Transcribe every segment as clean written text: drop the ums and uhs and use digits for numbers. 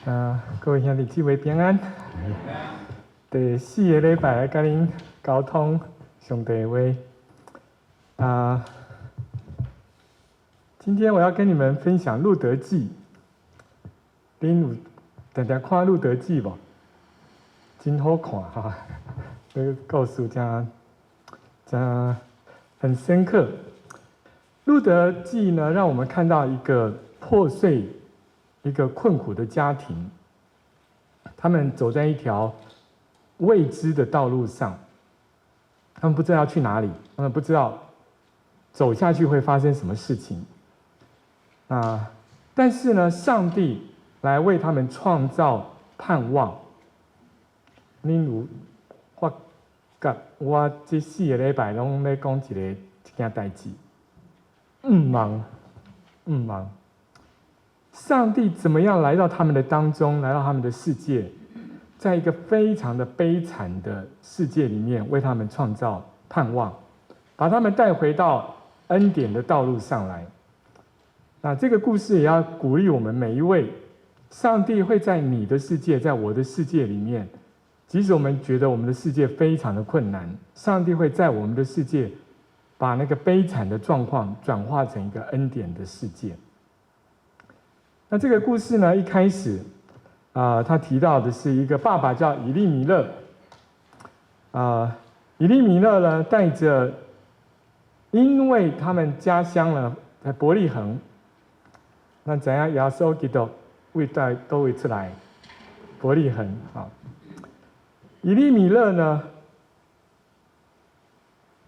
各位兄弟姊妹平安。第4个礼拜来跟您沟通上帝的话。今天我要跟你们分享《路德记》。恁有常常看《路德记》无？真好看哈！这个故事真很深刻。《路德记》呢，让我们看到一个破碎、一个困苦的家庭，他们走在一条未知的道路上，他们不知道要去哪里，他们不知道走下去会发生什么事情。但是呢，上帝来为他们创造盼望。例如，我这4个礼拜拢在讲一件代志，唔忙。上帝怎么样来到他们的当中，来到他们的世界，在一个非常的悲惨的世界里面，为他们创造盼望，把他们带回到恩典的道路上来。那这个故事也要鼓励我们每一位，上帝会在你的世界，在我的世界里面，即使我们觉得我们的世界非常的困难，上帝会在我们的世界，把那个悲惨的状况转化成一个恩典的世界。那这个故事呢，一开始他提到的是一个爸爸叫以利米勒。以利米勒呢，带着，因为他们家乡呢在伯利恒，那怎样耶稣基督为带都会出来伯利恒啊。以利米勒呢，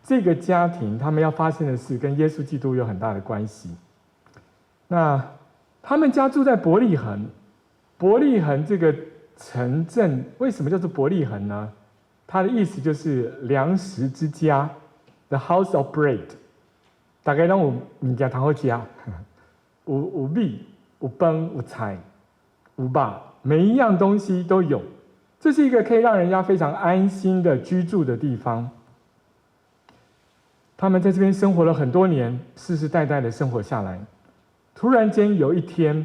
这个家庭他们要发生的事跟耶稣基督有很大的关系。那他们家住在伯利恒，伯利恒这个城镇为什么叫做伯利恒呢？它的意思就是粮食之家 ，the house of bread。大概拢有物件通好吃，有米、有饭、有菜、有肉，每一样东西都有。这是一个可以让人家非常安心的居住的地方。他们在这边生活了很多年，世世代代的生活下来。突然间有一天，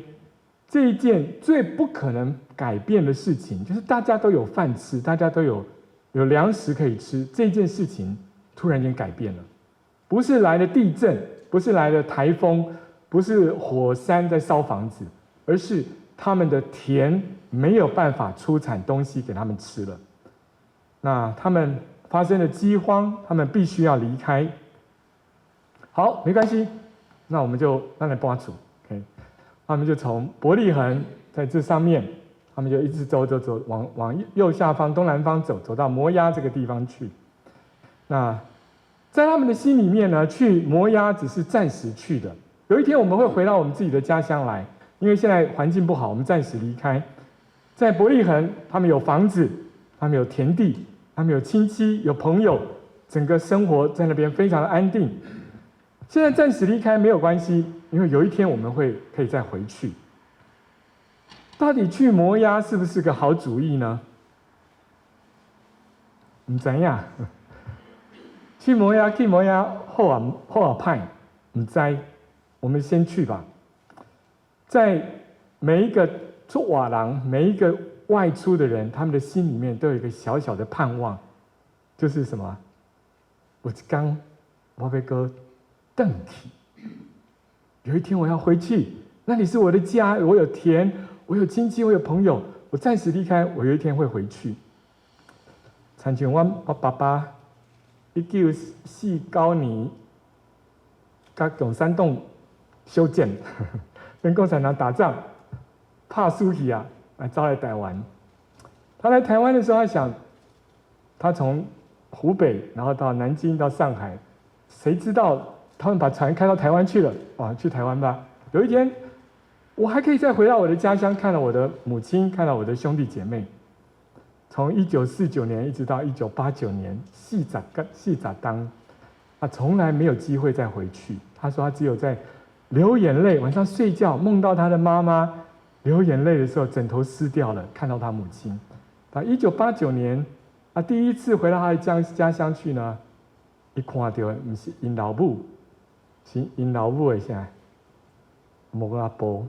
这一件最不可能改变的事情，就是大家都有饭吃，大家都有粮食可以吃，这件事情突然间改变了。不是来了地震，不是来了台风，不是火山在烧房子，而是他们的田没有办法出产东西给他们吃了。那他们发生了饥荒，他们必须要离开。好，没关系，那我们就让人搬出。OK， 他们就从伯利恒在这上面，他们就一直走，往右下方东南方走到摩押这个地方去。那在他们的心里面呢，去摩押只是暂时去的。有一天我们会回到我们自己的家乡来，因为现在环境不好，我们暂时离开。在伯利恒，他们有房子，他们有田地，他们有亲戚，有朋友，整个生活在那边非常的安定。现在暂时离开没有关系，因为有一天我们可以再回去。到底去摩押是不是个好主意呢？不知道。去摩押好啊歹，不知，我们先去吧。在每一个出瓦郎，每一个外出的人，他们的心里面都有一个小小的盼望，就是什么？有一天我要搁回去，有一天我要回去，那里是我的家，我有田，我有亲戚，我有朋友，我暂时离开，我有一天会回去。参像我爸爸1949年，跟共产党修建，跟共产党打仗，怕输去啊，招来台湾。他来台湾的时候，他想，他从湖北，然后到南京，到上海，谁知道他们把船开到台湾去了？啊，去台湾吧。有一天，我还可以再回到我的家乡，看到我的母亲，看到我的兄弟姐妹。从1949年一直到1989年，40当，他从来没有机会再回去。他说他只有在流眼泪，晚上睡觉梦到他的妈妈流眼泪的时候，枕头湿掉了，看到他母亲。到1989年，第一次回到他的家乡去呢，一看到不是因老母，是因老母的啥？某个阿婆。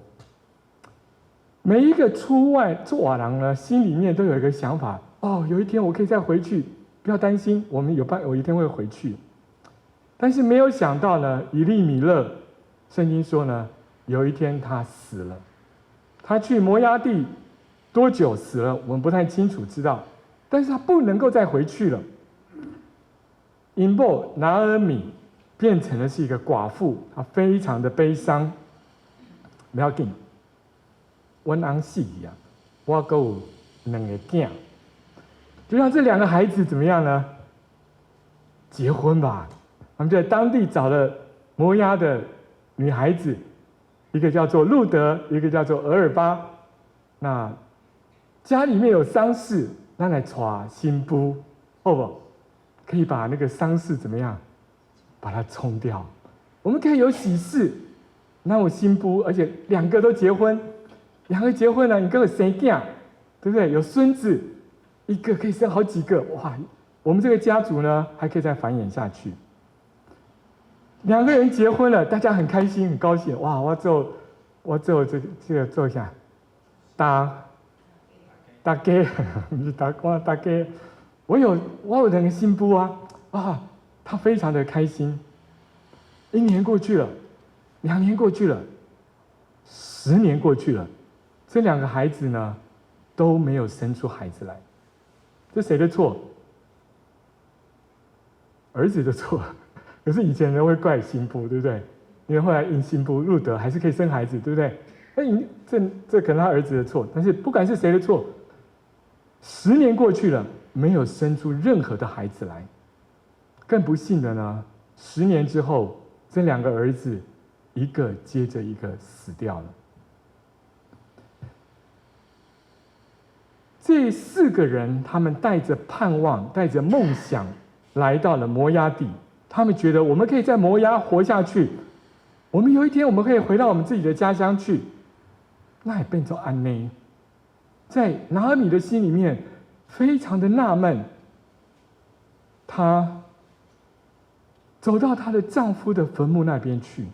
每一个出瓦郎呢，心里面都有一个想法：哦，有一天我可以再回去，不要担心，我们有一天会回去。但是没有想到呢，以利米勒，圣经说呢，有一天他死了。他去摩押地多久死了，我们不太清楚知道，但是他不能够再回去了。因波拿尔米变成了是一个寡妇，她非常的悲伤。不要紧，我翁死啊，我还有2个囝，就让这2个孩子怎么样呢？结婚吧。他们就在当地找了摩押的女孩子，一个叫做路德，一个叫做俄尔巴。那家里面有丧事，那来娶新妇，好不？可以把那个丧事怎么样？把它冲掉。我们可以有喜事，那有新妇，而且2个都结婚，2个结婚了，你给我生囝，对不对？有孙子，一个可以生好几个，哇！我们这个家族呢，还可以再繁衍下去。2个人结婚了，大家很开心，很高兴。哇！我做这个做一下，大家，不是大家，我有2个新妇啊，他非常的开心。1年过去了，2年过去了，10年过去了，这2个孩子呢都没有生出孩子来，这谁的错？儿子的错。可是以前人会怪新妇，对不对？因为后来因新妇路德还是可以生孩子，对不对？那这可能他儿子的错，但是不管是谁的错，10年过去了，没有生出任何的孩子来。更不幸的呢，10年之后，这2个儿子一个接着一个死掉了。这4个人，他们带着盼望，带着梦想，来到了摩押地。他们觉得我们可以在摩押活下去，我们有一天我们可以回到我们自己的家乡去。那也变成安内，在拿俄米的心里面非常的纳闷。她走到她的丈夫的坟墓那边去，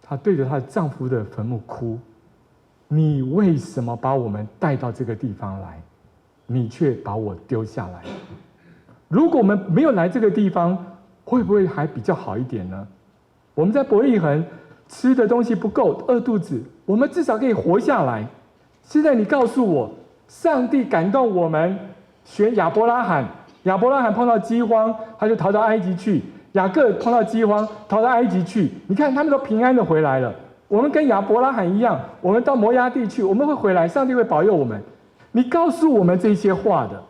她对着她的丈夫的坟墓哭：你为什么把我们带到这个地方来？你却把我丢下来。如果我们没有来这个地方，会不会还比较好一点呢？我们在伯利恒吃的东西不够，饿肚子，我们至少可以活下来。现在你告诉我，上帝感动我们选亚伯拉罕，亚伯拉罕碰到饥荒，他就逃到埃及去；雅各碰到饥荒，逃到埃及去。你看他们都平安的回来了。我们跟亚伯拉罕一样，我们到摩押地去，我们会回来，上帝会保佑我们。你告诉我们这些话的，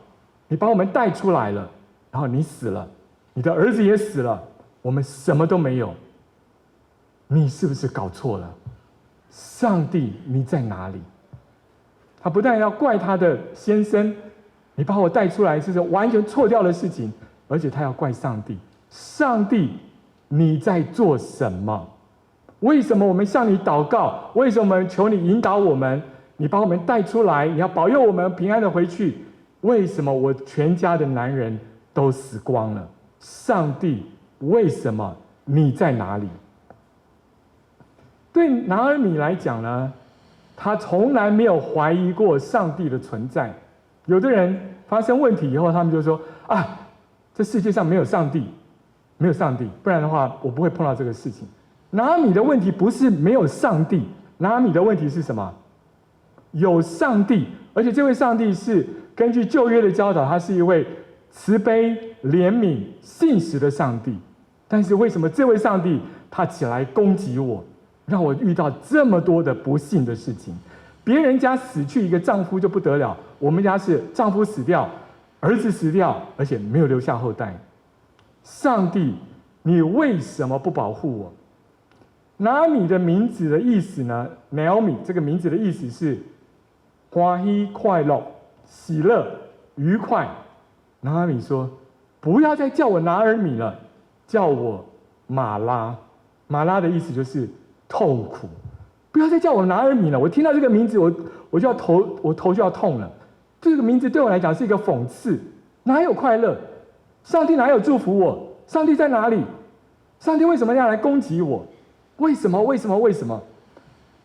你把我们带出来了，然后你死了，你的儿子也死了，我们什么都没有。你是不是搞错了？上帝，你在哪里？他不但要怪他的先生，你把我带出来是完全错掉的事情，而且他要怪上帝。上帝，你在做什么？为什么我们向你祷告？为什么求你引导我们？你把我们带出来，你要保佑我们平安的回去。为什么我全家的男人都死光了？上帝，为什么你在哪里？对拿俄米来讲呢，他从来没有怀疑过上帝的存在。有的人发生问题以后，他们就说：啊，这世界上没有上帝，没有上帝，不然的话我不会碰到这个事情。拿俄米的问题不是没有上帝，拿俄米的问题是什么？有上帝，而且这位上帝是根据旧约的教导，他是一位慈悲、怜悯、信实的上帝。但是为什么这位上帝他起来攻击我？让我遇到这么多的不幸的事情，别人家死去一个丈夫就不得了，我们家是丈夫死掉，儿子死掉，而且没有留下后代。上帝，你为什么不保护我？拿俄米的名字的意思呢 ？Naomi 这个名字的意思是欢喜、快乐、喜乐、愉快。拿俄米说：不要再叫我拿俄米了，叫我马拉。马拉的意思就是痛苦，不要再叫我拿俄米了。我听到这个名字，我就要头就要痛了。这个名字对我来讲是一个讽刺，哪有快乐？上帝哪有祝福我？上帝在哪里？上帝为什么要来攻击我？为什么？为什么？为什么？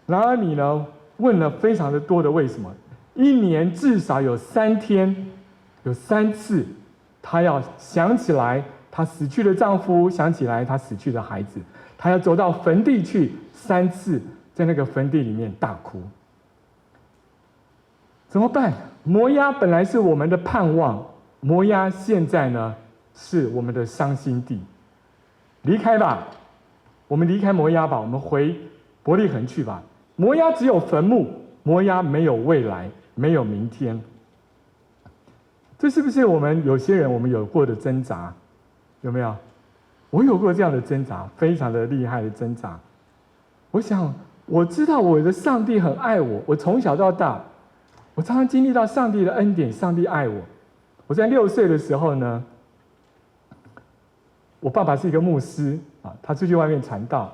拿俄米呢？问了非常的多的为什么，一年至少有3天，有3次，她要想起来她死去的丈夫，想起来她死去的孩子，她要走到坟地去3次，在那个坟地里面大哭。怎么办？摩押本来是我们的盼望，摩押现在呢是我们的伤心地。离开吧，我们离开摩押吧，我们回伯利恒去吧。摩押只有坟墓，摩押没有未来，没有明天。这是不是我们有些人我们有过的挣扎？有没有？我有过这样的挣扎，非常的厉害的挣扎。我想，我知道我的上帝很爱我，我从小到大，我常常经历到上帝的恩典，上帝爱我。我在6岁的时候呢，我爸爸是一个牧师啊，他出去外面传道，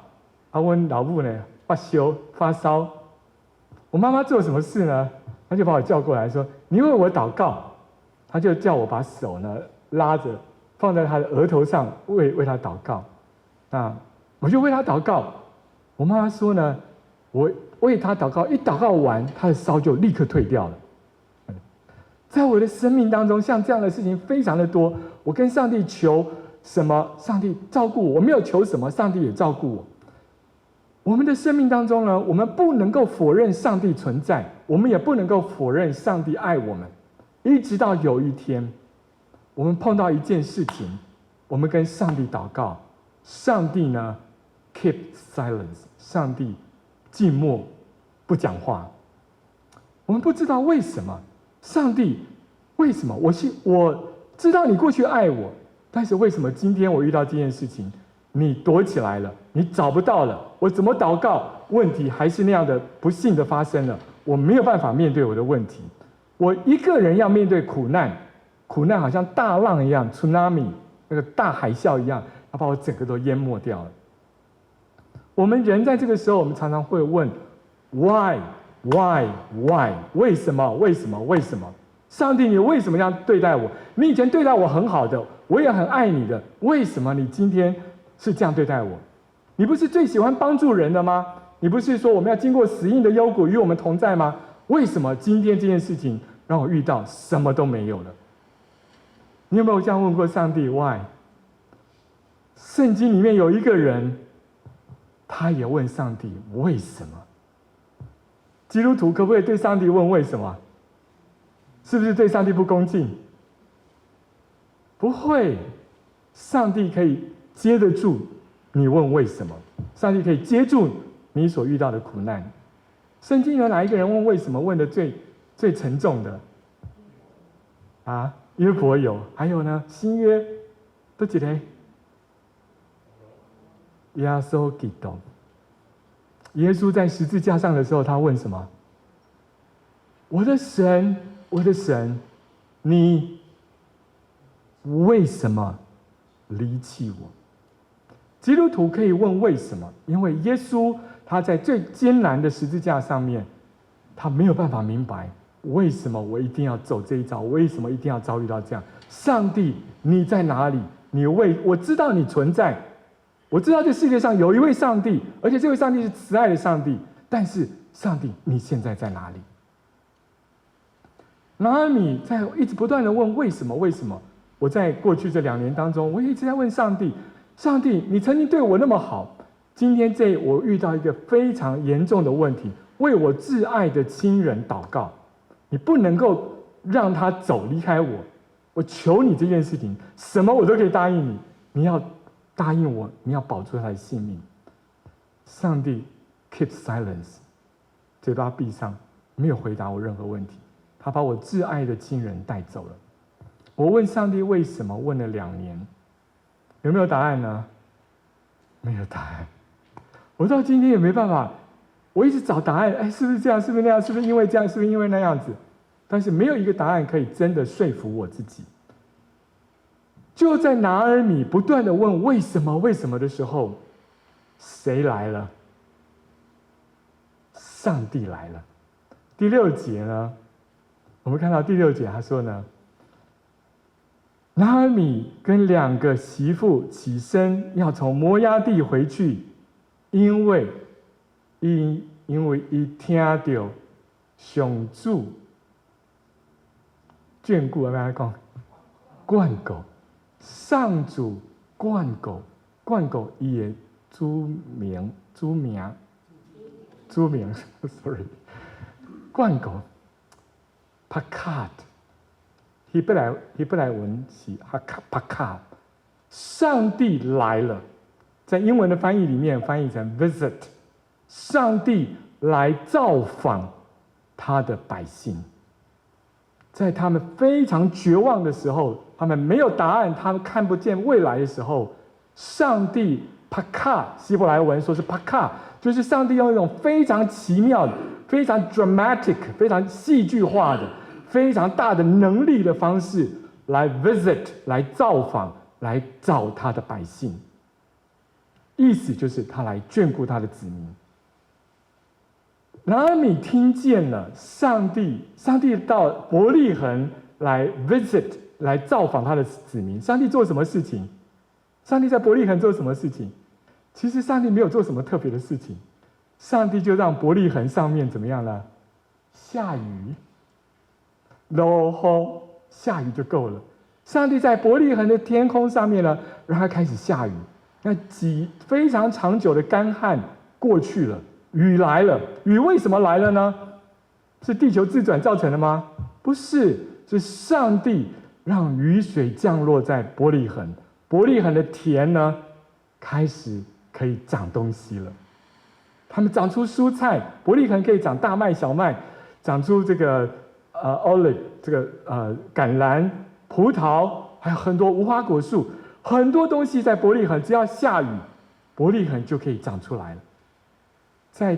我老母呢发烧，我妈妈做什么事呢？他就把我叫过来说：“你为我祷告。”他就叫我把手呢拉着放在他的额头上为他祷告。那我就为他祷告。我妈妈说呢，我为他祷告，一祷告完，他的烧就立刻退掉了。在我的生命当中，像这样的事情非常的多。我跟上帝求什么，上帝照顾我；我没有求什么，上帝也照顾我。我们的生命当中呢，我们不能够否认上帝存在，我们也不能够否认上帝爱我们。一直到有一天，我们碰到一件事情，我们跟上帝祷告，上帝呢 keep silence， 上帝静默不讲话。我们不知道为什么，上帝为什么？我知道你过去爱我，但是为什么今天我遇到这件事情，你躲起来了，你找不到了，我怎么祷告，问题还是那样的不幸的发生了，我没有办法面对我的问题。我一个人要面对苦难，苦难好像大浪一样 ，tsunami 那个大海啸一样，要把我整个都淹没掉了。我们人在这个时候，我们常常会问 why， 为什么？上帝，你为什么这样对待我？你以前对待我很好的，我也很爱你的，为什么你今天是这样对待我？你不是最喜欢帮助人的吗？你不是说我们要经过死荫的幽谷与我们同在吗？为什么今天这件事情让我遇到什么都没有了？你有没有这样问过上帝 why？ 圣经里面有一个人，他也问上帝为什么。基督徒可不可以对上帝问为什么？是不是对上帝不恭敬？不会，上帝可以接得住你问为什么，上帝可以接住你所遇到的苦难。圣经有哪一个人问为什么问的最沉重的？啊，约伯有，还有呢，新约都几嘞？耶稣基督，耶稣在十字架上的时候，他问什么？我的神，我的神，你为什么离弃我？基督徒可以问为什么，因为耶稣他在最艰难的十字架上面，他没有办法明白为什么我一定要走这一招，为什么一定要遭遇到这样。上帝，你在哪里？我知道你存在，我知道这世界上有一位上帝，而且这位上帝是慈爱的上帝。但是，上帝，你现在在哪里？拿俄米在一直不断的问为什么？为什么？我在过去这2年当中，我一直在问上帝：上帝，你曾经对我那么好，今天我遇到一个非常严重的问题，为我挚爱的亲人祷告，你不能够让他走离开我，我求你这件事情，什么我都可以答应你，你要答应我，你要保住他的性命。上帝 keep silence， 嘴巴闭上，没有回答我任何问题，他把我挚爱的亲人带走了。我问上帝为什么，问了2年，有没有答案呢？没有答案。我到今天也没办法，我一直找答案，是不是这样？是不是那样？是不是因为这样？是不是因为那样子？但是没有一个答案可以真的说服我自己。就在拿俄米不断的问为什么的时候，谁来了？上帝来了。第6节呢，我们看到第6节他说呢，拿俄米跟2个媳妇起身要从摩押地回去，因因为伊听到上主眷顾，安怎讲？眷顾，上主眷顾伊的主名，sorry， 眷顾 ，pakad， 希伯来文是 pakad， 上帝来了，在英文的翻译里面翻译成 visit， 上帝来造访他的百姓。在他们非常绝望的时候，他们没有答案，他们看不见未来的时候，上帝 pakad， 希伯来文说是 pakad， 就是上帝用一种非常奇妙的、非常 dramatic、非常戏剧化的、非常大的能力的方式来 visit， 来造访，来找他的百姓。意思就是他来眷顾他的子民。拿俄米听见了上帝到伯利恒来 visit， 来造访他的子民。上帝做什么事情？上帝在伯利恒做什么事情？其实上帝没有做什么特别的事情，上帝就让伯利恒上面怎么样呢？下雨，落雨，下雨就够了。上帝在伯利恒的天空上面呢，让它开始下雨。那非常长久的干旱过去了。雨来了，雨为什么来了呢？是地球自转造成的吗？不是，是上帝让雨水降落在伯利恒，伯利恒的田呢，开始可以长东西了。他们长出蔬菜，伯利恒可以长大麦、小麦，长出这个olive， 这个橄榄、葡萄，还有很多无花果树，很多东西在伯利恒，只要下雨，伯利恒就可以长出来了。在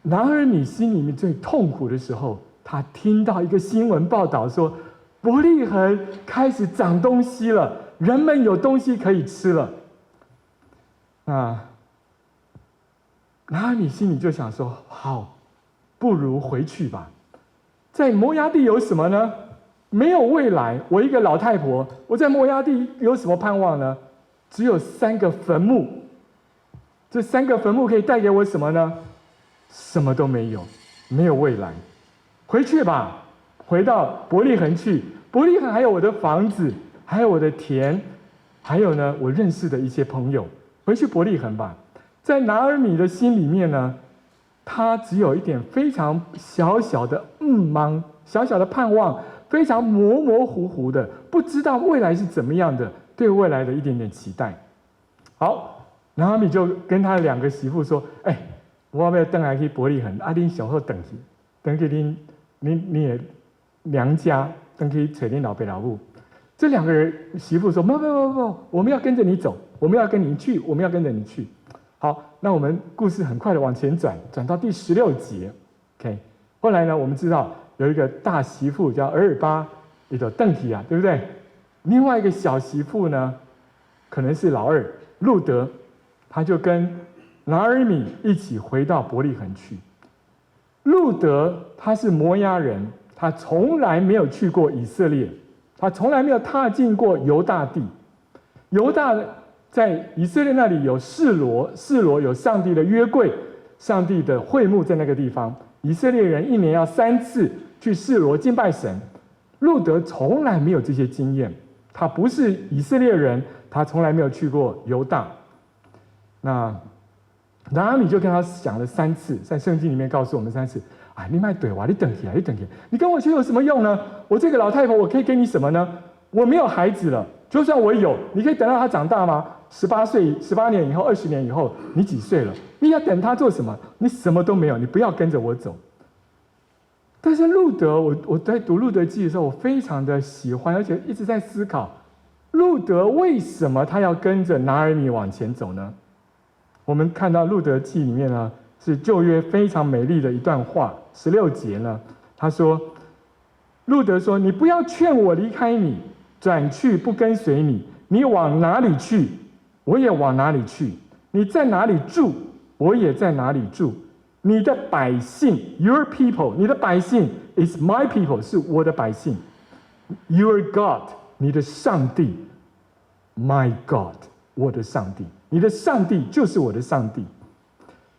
拿俄米心里面最痛苦的时候，他听到一个新闻报道说，伯利恒开始长东西了，人们有东西可以吃了。拿俄米心里就想说，好，不如回去吧。在摩押地有什么呢？没有未来。我一个老太婆，我在摩押地有什么盼望呢？只有3个坟墓。这3个坟墓可以带给我什么呢？什么都没有，没有未来。回去吧，回到伯利恒去。伯利恒还有我的房子，还有我的田，还有呢我认识的一些朋友。回去伯利恒吧。在拿俄米的心里面呢，他只有一点非常小小的小小的盼望，非常模模糊糊的，不知道未来是怎么样的，对未来的一点点期待。好。拿俄米就跟他2个媳妇说：“我要回来去伯利恒，恁上好回去恁的娘家，回去找恁老爸老母。”这2个媳妇说：“不，我们要跟着你走，我们要跟你去，我们要跟着你去。”好，那我们故事很快的往前转到第16节。OK， 后来呢，我们知道有一个大媳妇叫俄尔巴，也叫邓提啊，对不对？另外一个小媳妇呢，可能是老二路德。他就跟拿俄米一起回到伯利恒去。路德他是摩押人，他从来没有去过以色列，他从来没有踏进过犹大地。犹大在以色列那里有示罗有上帝的约柜，上帝的会幕在那个地方。以色列人1年要3次去示罗敬拜神。路德从来没有这些经验，他不是以色列人，他从来没有去过犹大。那拿俄米就跟他讲了3次，在圣经里面告诉我们3次。你别对我，你等起来，你跟我去有什么用呢？我这个老太婆，我可以给你什么呢？我没有孩子了，就算我有，你可以等到他长大吗？18岁、18年以后、20年以后，你几岁了？你要等他做什么？你什么都没有，你不要跟着我走。但是路德，我在读路德记的时候，我非常的喜欢，而且一直在思考，路德为什么他要跟着拿俄米往前走呢？我们看到路德记里面呢，是旧约非常美丽的一段话，16节呢，他说，路德说：“你不要劝我离开你，转去不跟随你。你往哪里去，我也往哪里去；你在哪里住，我也在哪里住。你的百姓 ，your people， 你的百姓 is my people， 是我的百姓。Your God， 你的上帝 ，my God， 我的上帝。你的上帝就是我的上帝。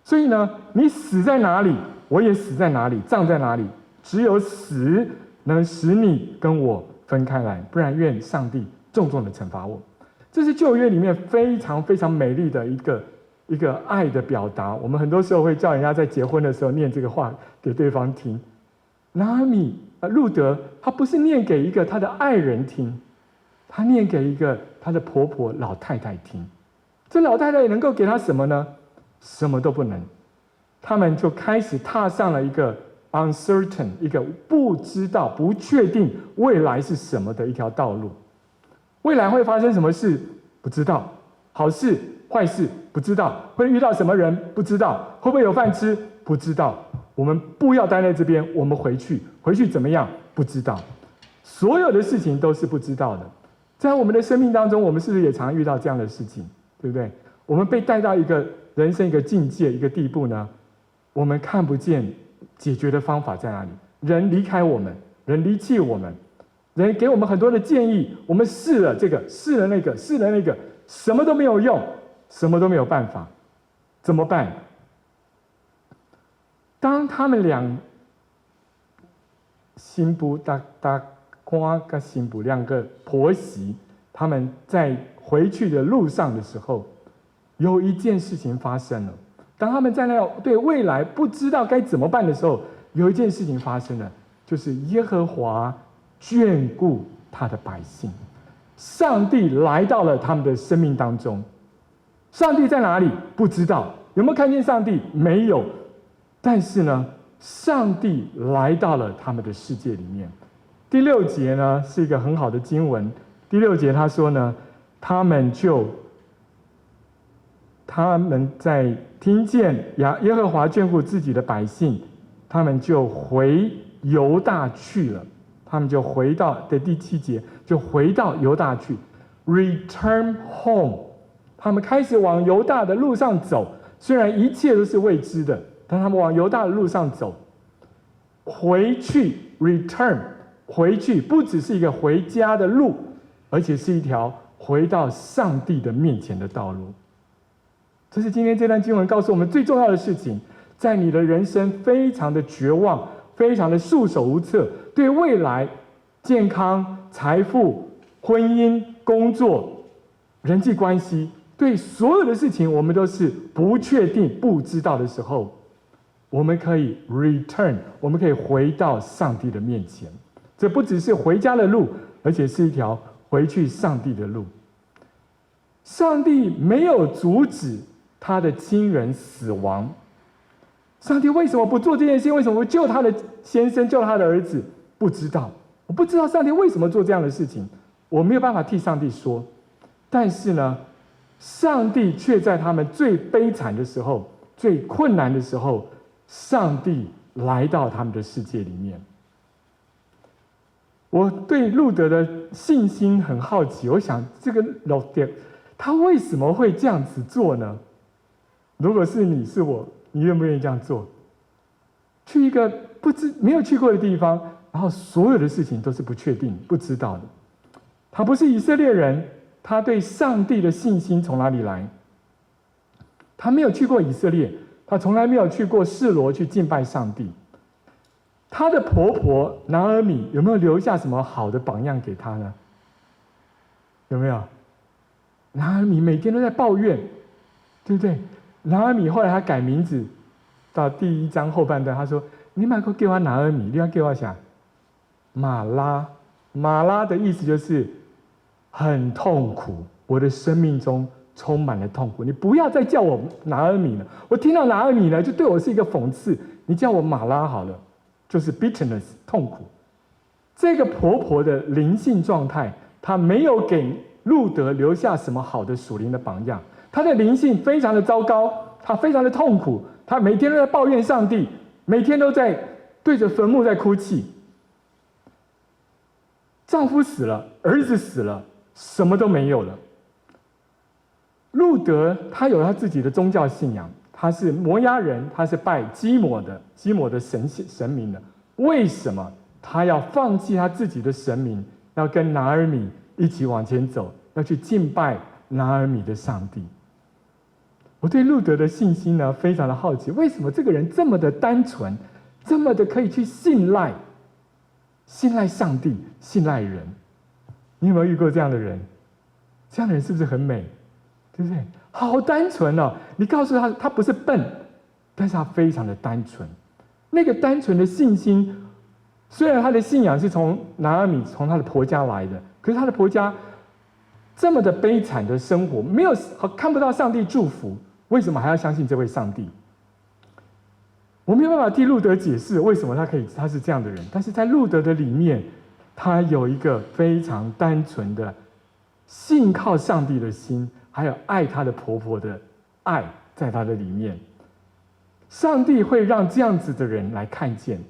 所以呢，你死在哪里，我也死在哪里，葬在哪里。只有死能使你跟我分开来，不然愿上帝重重的惩罚我。这是旧约里面非常非常美丽的一个爱的表达。我们很多时候会叫人家在结婚的时候念这个话给对方听。拿俄米路德，他不是念给一个他的爱人听，他念给一个他的婆婆老太太听。这老太太能够给他什么呢？什么都不能。他们就开始踏上了一个 uncertain， 一个不知道、不确定未来是什么的一条道路。未来会发生什么事？不知道。好事、坏事不知道。会遇到什么人？不知道。会不会有饭吃？不知道。我们不要待在这边，我们回去。回去怎么样？不知道。所有的事情都是不知道的。在我们的生命当中，我们是不是也常遇到这样的事情？对不对？我们被带到一个人生一个境界、一个地步呢？我们看不见解决的方法在哪里。人离开我们，人离弃我们，人给我们很多的建议，我们试了这个，试了那个，试了那个，什么都没有用，什么都没有办法，怎么办？当他们俩新妇跟新妇两个婆媳，他们在回去的路上的时候，有一件事情发生了。当他们在那对未来不知道该怎么办的时候，有一件事情发生了，就是耶和华眷顾他的百姓，上帝来到了他们的生命当中。上帝在哪里？不知道。有没有看见上帝？没有。但是呢，上帝来到了他们的世界里面。第6节呢是一个很好的经文。第6节他说呢，他们在听见耶和华眷顾自己的百姓，他们就回犹大去了。他们就回到第7节，就回到犹大去 ，return home。他们开始往犹大的路上走，虽然一切都是未知的，但他们往犹大的路上走，回去 return 回去，不只是一个回家的路，而且是一条回到上帝的面前的道路。这是今天这段经文告诉我们最重要的事情。在你的人生非常的绝望，非常的束手无策，对未来、健康、财富、婚姻、工作、人际关系，对所有的事情我们都是不确定、不知道的时候，我们可以 return， 我们可以回到上帝的面前。这不只是回家的路，而且是一条回去上帝的路。上帝没有阻止他的亲人死亡，上帝为什么不做这件事？为什么不救他的先生、救他的儿子？不知道，我不知道上帝为什么做这样的事情，我没有办法替上帝说。但是呢，上帝却在他们最悲惨的时候、最困难的时候，上帝来到他们的世界里面。我对路德的信心很好奇，我想这个路德他为什么会这样子做呢？如果是你是我，你愿不愿意这样做？去一个没有去过的地方，然后所有的事情都是不确定、不知道的。他不是以色列人，他对上帝的信心从哪里来？他没有去过以色列，他从来没有去过示罗去敬拜上帝。他的婆婆拿俄米有没有留下什么好的榜样给他呢？有没有？拿俄米每天都在抱怨，对不对？拿俄米后来他改名字，到第1章后半段，他说：“你买个给我拿俄米，你要给我想马拉。马拉的意思就是很痛苦，我的生命中充满了痛苦。你不要再叫我拿俄米了，我听到拿俄米呢，就对我是一个讽刺。你叫我马拉好了。”就是 bitterness 痛苦。这个婆婆的灵性状态，她没有给路德留下什么好的属灵的榜样。她的灵性非常的糟糕，她非常的痛苦，她每天都在抱怨上帝，每天都在对着坟墓在哭泣。丈夫死了，儿子死了，什么都没有了。路德他有他自己的宗教信仰。他是摩押人，他是拜基摩的神明的。为什么他要放弃他自己的神明，要跟拿俄米一起往前走，要去敬拜拿俄米的上帝？我对路德的信心呢非常的好奇，为什么这个人这么的单纯，这么的可以去信赖上帝，信赖人？你有没有遇过这样的人？这样的人是不是很美？对不对？好单纯哦！你告诉他，他不是笨，但是他非常的单纯。那个单纯的信心，虽然他的信仰是从拿俄米从他的婆家来的，可是他的婆家这么的悲惨的生活，没有看不到上帝祝福，为什么还要相信这位上帝？我没有办法替路德解释为什么他是这样的人，但是在路德的里面，他有一个非常单纯的信靠上帝的心，还有爱他的婆婆的爱在他的里面。上帝会让这样子的人来看见，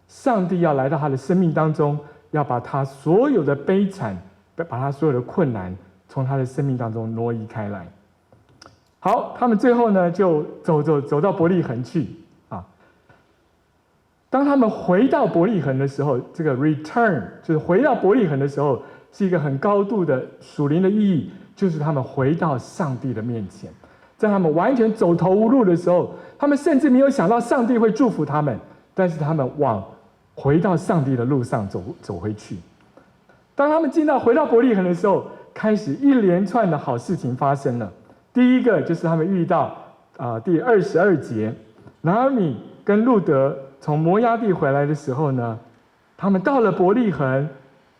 上帝要来到他的生命当中，要把他所有的悲惨，把他所有的困难从他的生命当中挪移开来。好，他们最后呢就走到伯利恒去啊。当他们回到伯利恒的时候，这个 return 就是回到伯利恒的时候，是一个很高度的属灵的意义，就是他们回到上帝的面前。在他们完全走投无路的时候，他们甚至没有想到上帝会祝福他们，但是他们往回到上帝的路上走回去。当他们回到伯利恒的时候，开始一连串的好事情发生了。第一个就是他们遇到第22节，拿俄米跟路德从摩押地回来的时候呢，他们到了伯利恒，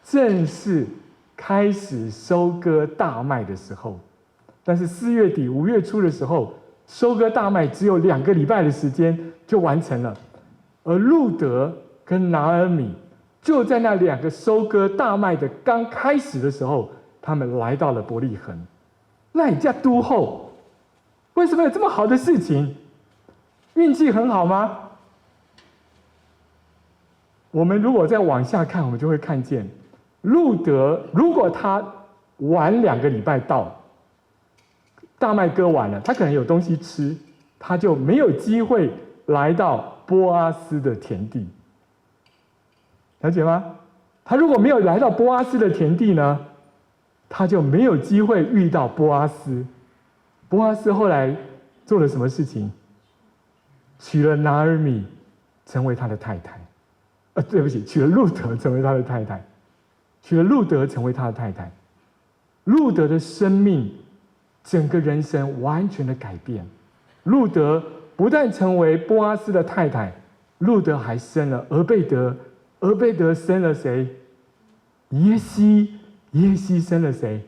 正是开始收割大麦的时候。但是4月底5月初的时候，收割大麦只有2个礼拜的时间就完成了，而路德跟拿俄米就在那2个收割大麦的刚开始的时候，他们来到了伯利恒。那你家都后，为什么有这么好的事情？运气很好吗？我们如果再往下看，我们就会看见，路德如果他晚2个礼拜到，大麦割完了，他可能有东西吃，他就没有机会来到波阿斯的田地，了解吗？他如果没有来到波阿斯的田地呢，他就没有机会遇到波阿斯。波阿斯后来做了什么事情？娶了拿俄米成为他的太太。对不起，娶了路德成为他的太太，娶了路德成为他的太太。路德的生命，整个人生完全的改变。路德不但成为波阿斯的太太，路德还生了俄贝德，俄贝德生了谁？耶西，耶西生了谁？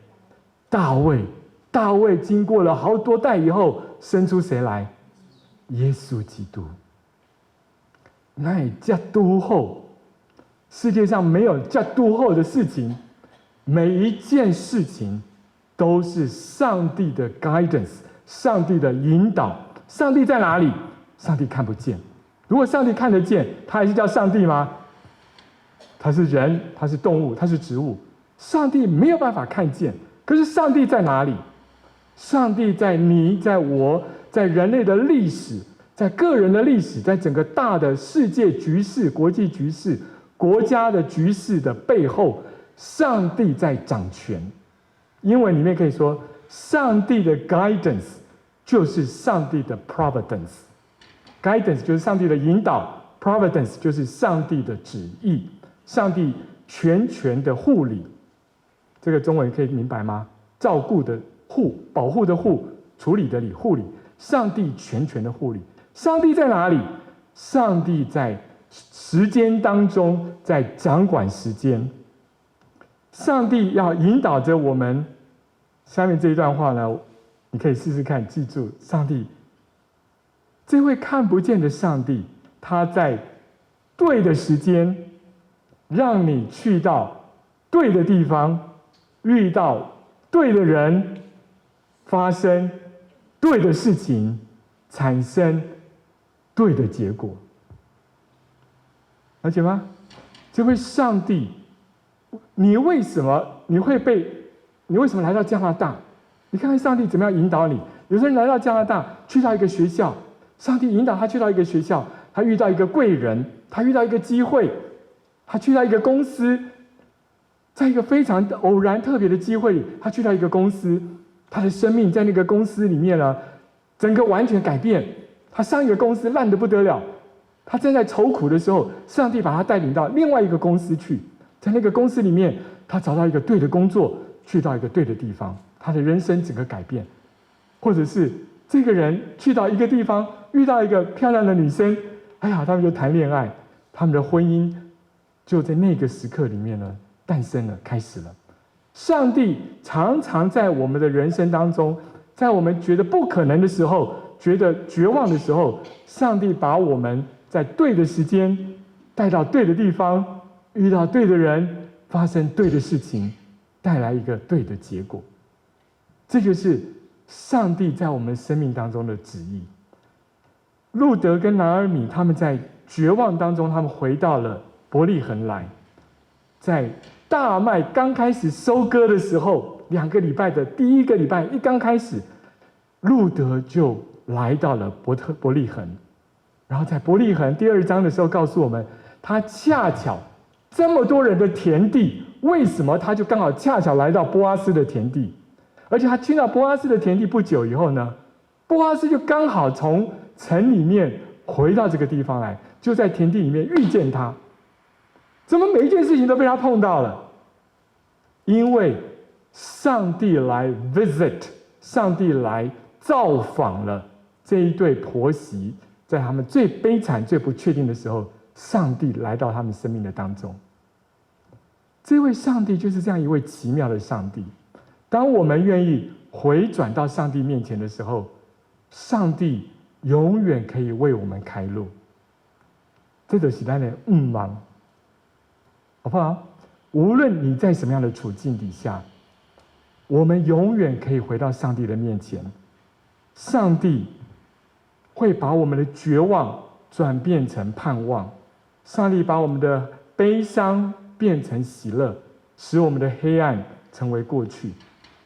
大卫，大卫经过了好多代以后，生出谁来？耶稣基督。那加都后，世界上没有加都后的事情，每一件事情都是上帝的 guidance， 上帝的引导。上帝在哪里？上帝看不见。如果上帝看得见，他还是叫上帝吗？他是人，他是动物，他是植物，上帝没有办法看见。可是上帝在哪里？上帝在你，在我，在人类的历史，在个人的历史，在整个大的世界局势、国际局势、国家的局势的背后，上帝在掌权。英文里面可以说，上帝的 guidance 就是上帝的 providence。guidance 就是上帝的引导， providence 就是上帝的旨意，上帝全权的护理。这个中文可以明白吗？照顾的护，保护的护，处理的理，护理。上帝全权的护理。上帝在哪里？上帝在时间当中，在掌管时间。上帝要引导着我们。下面这一段话呢，你可以试试看，记住，上帝，这位看不见的上帝，他在对的时间，让你去到对的地方，遇到对的人，发生对的事情，产生对的结果，了解吗？这位上帝，你为什么来到加拿大？你看看上帝怎么样引导你。有些人来到加拿大，去到一个学校，上帝引导他去到一个学校，他遇到一个贵人，他遇到一个机会，他去到一个公司，在一个非常偶然特别的机会里，他去到一个公司，他的生命在那个公司里面呢，整个完全改变。他上一个公司烂得不得了，他正在愁苦的时候，上帝把他带领到另外一个公司去，在那个公司里面，他找到一个对的工作，去到一个对的地方，他的人生整个改变。或者是这个人去到一个地方，遇到一个漂亮的女生，哎呀，他们就谈恋爱，他们的婚姻就在那个时刻里面呢诞生了，开始了。上帝常常在我们的人生当中，在我们觉得不可能的时候，觉得绝望的时候，上帝把我们在对的时间带到对的地方，遇到对的人，发生对的事情，带来一个对的结果。这就是上帝在我们生命当中的旨意。路德跟拿俄米他们在绝望当中，他们回到了伯利恒来。在大麦刚开始收割的时候，2个礼拜的第1个礼拜一刚开始，路德就来到了伯利恒。然后在伯利恒第2章的时候告诉我们，他恰巧这么多人的田地，为什么他就刚好恰巧来到波阿斯的田地？而且他去到波阿斯的田地不久以后呢，波阿斯就刚好从城里面回到这个地方来，就在田地里面遇见他。怎么每一件事情都被他碰到了？因为上帝来 visit， 上帝来造访了这一对婆媳，在他们最悲惨、最不确定的时候，上帝来到他们生命的当中。这位上帝就是这样一位奇妙的上帝。当我们愿意回转到上帝面前的时候，上帝永远可以为我们开路。这就是咱的忙，好不好？无论你在什么样的处境底下，我们永远可以回到上帝的面前。上帝会把我们的绝望转变成盼望，上帝把我们的悲伤变成喜乐，使我们的黑暗成为过去。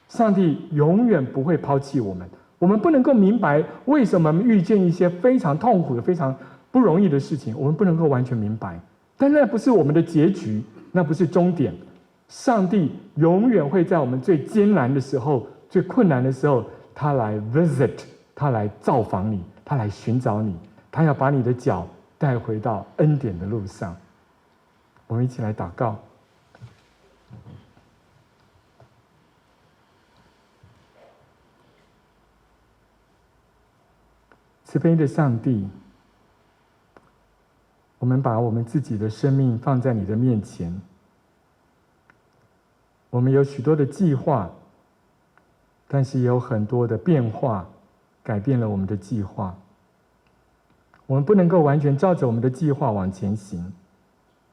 上帝永远不会抛弃我们。我们不能够明白为什么我们遇见一些非常痛苦的、非常不容易的事情，我们不能够完全明白。但那不是我们的结局，那不是终点。上帝永远会在我们最艰难的时候、最困难的时候，他来 visit， 他来造访你，他来寻找你，他要把你的脚带回到恩典的路上。我们一起来祷告。慈悲的上帝，我们把我们自己的生命放在你的面前。我们有许多的计划，但是也有很多的变化，改变了我们的计划。我们不能够完全照着我们的计划往前行，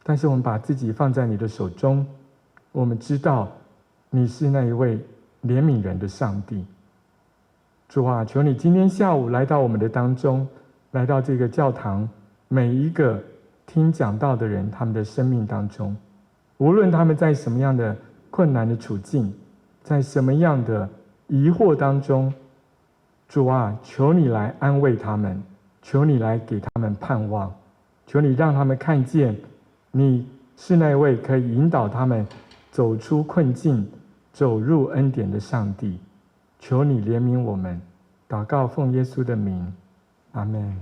但是我们把自己放在你的手中。我们知道你是那一位怜悯人的上帝。主啊，求你今天下午来到我们的当中，来到这个教堂，每一个听讲道的人，他们的生命当中，无论他们在什么样的困难的处境，在什么样的疑惑当中，主啊，求你来安慰他们，求你来给他们盼望，求你让他们看见你是那位可以引导他们走出困境、走入恩典的上帝。求你怜悯我们，祷告奉耶稣的名，阿们。